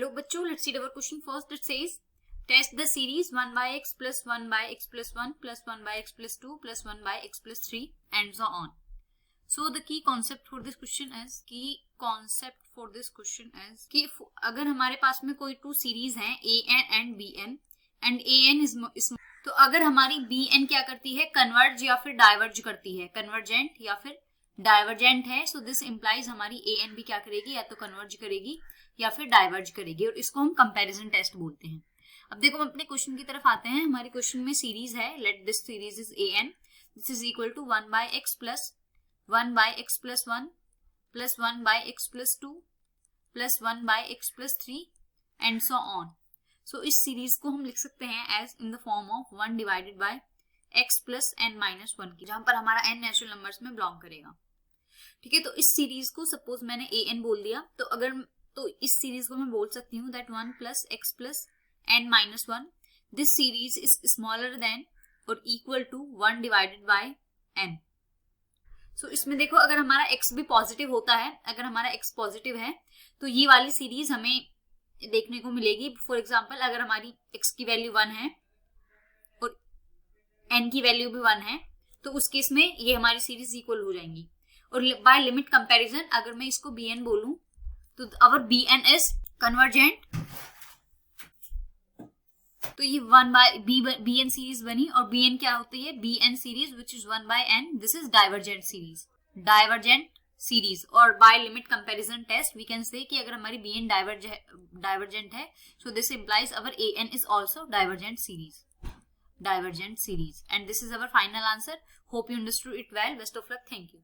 Hello बच्चों, let's read our question first. It says test the series 1 by x plus 1 by x plus 1 plus 1 by x plus 2 plus 1 by x plus 3 and so on. So the key concept for this question is कि अगर हमारे पास में कोई to series हैं an and bn and an is तो अगर हमारी bn क्या करती है, कन्वर्ज या फिर डाइवर्ज करती है, कन्वर्जेंट या फिर डाइवर्जेंट है, सो दिस इंप्लाइज हमारी an भी क्या करेगी, या तो कन्वर्ज करेगी या फिर डाइवर्ज करेगी, और इसको हम कंपैरिजन टेस्ट बोलते हैं. अब देखो हम अपने क्वेश्चन की तरफ आते हैं. हमारे क्वेश्चन में सीरीज है, let this series is an, this is equal to 1 by x plus 1 by x plus 1 plus 1 by x plus 2 plus 1 by x plus 3 and so on. So इस सीरीज को हम लिख सकते हैं as in the form of 1 divided by x plus n minus 1 की, जहां पर हमारा n नेचुरल नंबर्स में बिलोंग करेगा. ठीक है, तो इस सीरीज को सपोज मैंने an बोल दिया, तो इस सीरीज को मैं बोल सकती हूँ that 1 plus x plus n minus 1, this series is smaller than और equal to 1 divided by n. So इसमें देखो अगर हमारा x भी पॉजिटिव होता है, अगर हमारा x पॉजिटिव है तो ये वाली सीरीज हमें देखने को मिलेगी. फॉर एग्जाम्पल अगर हमारी x की वैल्यू 1 है और n की वैल्यू भी 1 है, तो उस केस में ये हमारी सीरीज इक्वल हो जाएंगी. और बाय लिमिट कंपैरिजन अगर मैं इसको bn बोलूं तो अवर bn इज कन्वर्जेंट, तो ये 1 by bn सीरीज बनी. और bn क्या होती है, bn series which is 1 by n, this is divergent series. और by limit comparison test we can say कि अगर हमारी bn डाइवर्जेंट है, so this implies our an is also divergent series. And this is our final answer. Hope you understood it well. Best of luck. Thank you.